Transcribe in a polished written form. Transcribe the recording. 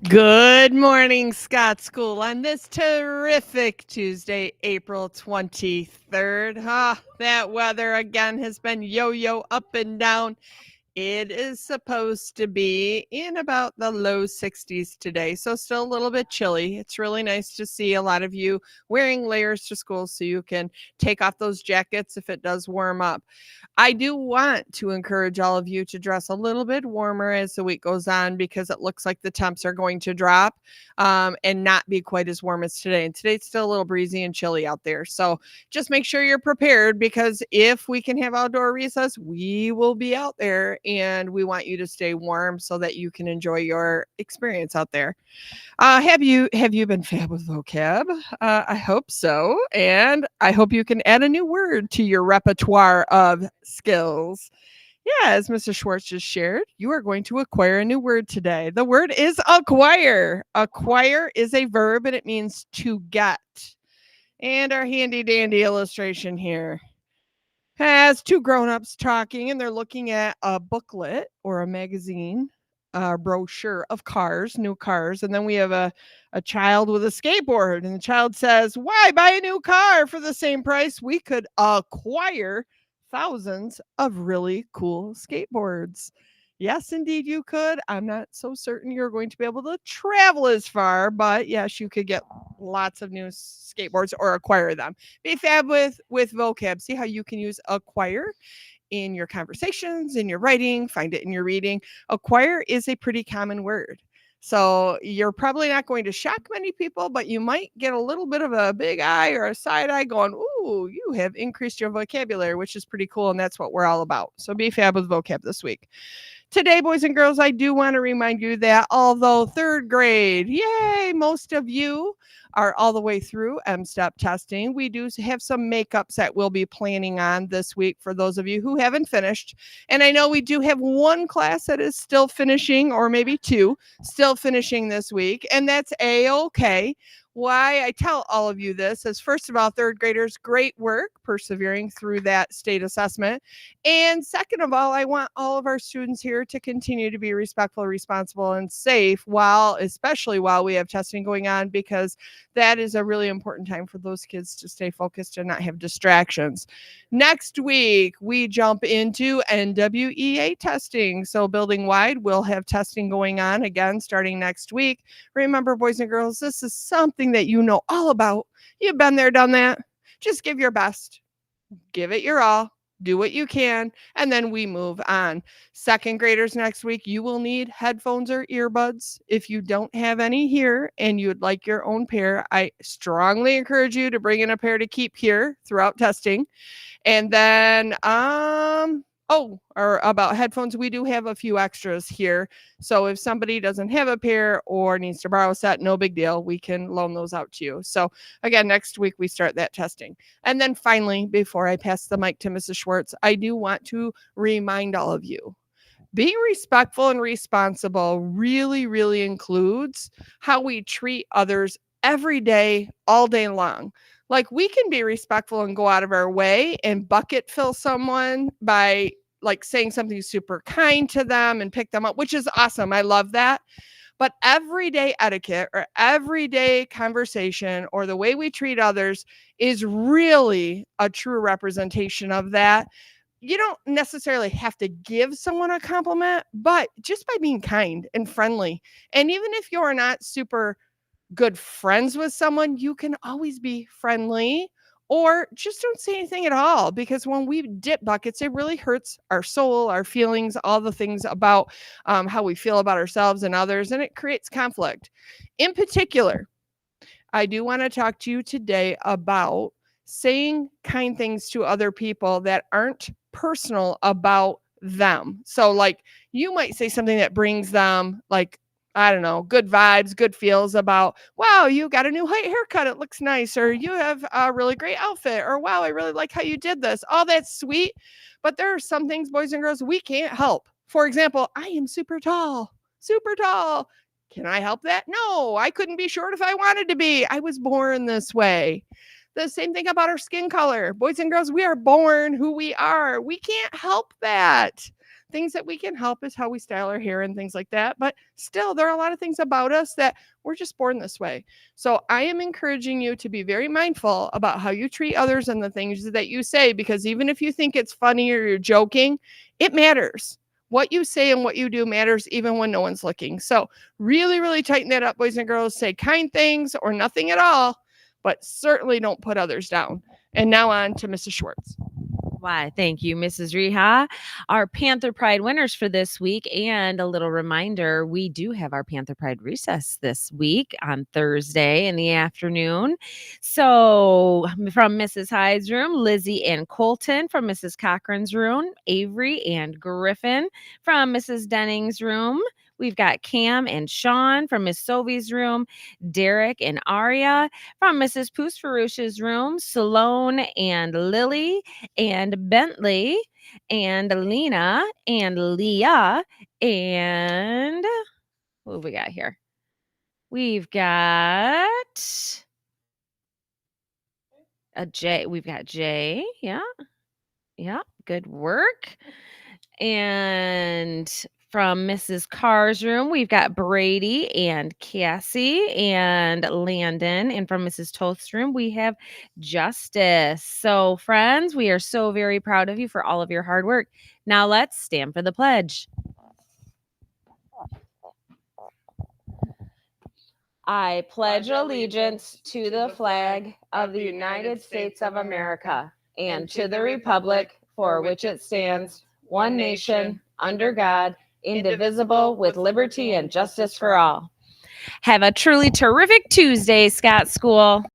Good morning, Scott School, on this terrific Tuesday, April 23rd. That weather again has been yo-yo up and down. It is supposed to be in about the low 60s today, so still a little bit chilly. It's really nice to see a lot of you wearing layers to school so you can take off those jackets if it does warm up. I do want to encourage all of you to dress a little bit warmer as the week goes on because it looks like the temps are going to drop and not be quite as warm as today. And today's still a little breezy and chilly out there. So just make sure you're prepared because if we can have outdoor recess, we will be out there and we want you to stay warm so that you can enjoy your experience out there. Have you been fab with vocab? I hope so, and I hope you can add a new word to your repertoire of skills. Yeah, as Mr. Schwartz just shared, you are going to acquire a new word today. The word is acquire. Acquire is a verb and it means to get. And our handy dandy illustration here has two grown-ups talking and they're looking at a booklet or a magazine, a brochure of cars, new cars. And then we have a child with a skateboard, and the child says, "Why buy a new car for the same price? We could acquire thousands of really cool skateboards." Yes, indeed, you could. I'm not so certain you're going to be able to travel as far, but yes, you could get lots of new skateboards or acquire them. Be fab with vocab. See how you can use acquire in your conversations, in your writing, find it in your reading. Acquire is a pretty common word. So you're probably not going to shock many people, but you might get a little bit of a big eye or a side eye going, "Ooh, you have increased your vocabulary," which is pretty cool. And that's what we're all about. So be fab with vocab this week. Today, boys and girls, I do want to remind you that although third grade, yay, most of you are all the way through M-STEP testing, we do have some makeups that we'll be planning on this week for those of you who haven't finished. And I know we do have one class that is still finishing, or maybe two, still finishing this week, and that's A-okay. Why I tell all of you this is, first of all, third graders, great work persevering through that state assessment. And second of all, I want all of our students here to continue to be respectful, responsible, and safe especially while we have testing going on, because that is a really important time for those kids to stay focused and not have distractions. Next week, we jump into NWEA testing. So building wide, we'll have testing going on again starting next week. Remember, boys and girls, this is something that you know all about. You've been there, done that. Just give your best. Give it your all. Do what you can, and then we move on. Second graders next week, you will need headphones or earbuds. If you don't have any here and you'd like your own pair, I strongly encourage you to bring in a pair to keep here throughout testing. And then, or about headphones, we do have a few extras here. So if somebody doesn't have a pair or needs to borrow a set, no big deal. We can loan those out to you. So again, next week we start that testing. And then finally, before I pass the mic to Mrs. Schwartz, I do want to remind all of you, being respectful and responsible really, really includes how we treat others every day, all day long. Like, we can be respectful and go out of our way and bucket fill someone by like saying something super kind to them and pick them up, which is awesome. I love that. But everyday etiquette or everyday conversation or the way we treat others is really a true representation of that. You don't necessarily have to give someone a compliment, but just by being kind and friendly. And even if you're not super good friends with someone, you can always be friendly or just don't say anything at all, because when we dip buckets, it really hurts our soul, our feelings, all the things about how we feel about ourselves and others, and it creates conflict. In particular, I do want to talk to you today about saying kind things to other people that aren't personal about them. So, like, you might say something that brings them, like, I don't know, good vibes, good feels about, "Wow, you got a new haircut. It looks nice." Or, "You have a really great outfit." Or, "Wow, I really like how you did this." All that's sweet. But there are some things, boys and girls, we can't help. For example, I am super tall, super tall. Can I help that? No, I couldn't be short if I wanted to be. I was born this way. The same thing about our skin color. Boys and girls, we are born who we are. We can't help that. things that we can help is how we style our hair and things like that. But still, there are a lot of things about us that we're just born this way. So I am encouraging you to be very mindful about how you treat others and the things that you say, because even if you think it's funny or you're joking, it matters. What you say and what you do matters even when no one's looking. So really, really tighten that up, boys and girls. Say kind things or nothing at all, but certainly don't put others down. And now on to Mrs. Schwartz. Why, thank you, Mrs. Reha. Our Panther Pride winners for this week, and a little reminder, we do have our Panther Pride recess this week on Thursday in the afternoon. So from Mrs. Hyde's room, Lizzie and Colton. From Mrs. Cochran's room, Avery and Griffin. From Mrs. Denning's room, we've got Cam and Sean. From Miss Sovie's room, Derek and Aria. From Mrs. Poosfarouche's room, Sloan and Lily and Bentley and Lena and Leah and what have we got here? We've got a J. We've got Jay. Yeah. Yeah. Good work. And from Mrs. Carr's room, we've got Brady and Cassie and Landon. And from Mrs. Toth's room, we have Justice. So, friends, we are so very proud of you for all of your hard work. Now let's stand for the pledge. I pledge allegiance to the flag of the United States of America and to the republic for which it stands, one nation, under God, indivisible, with liberty and justice for all. Have a truly terrific Tuesday, Scott School.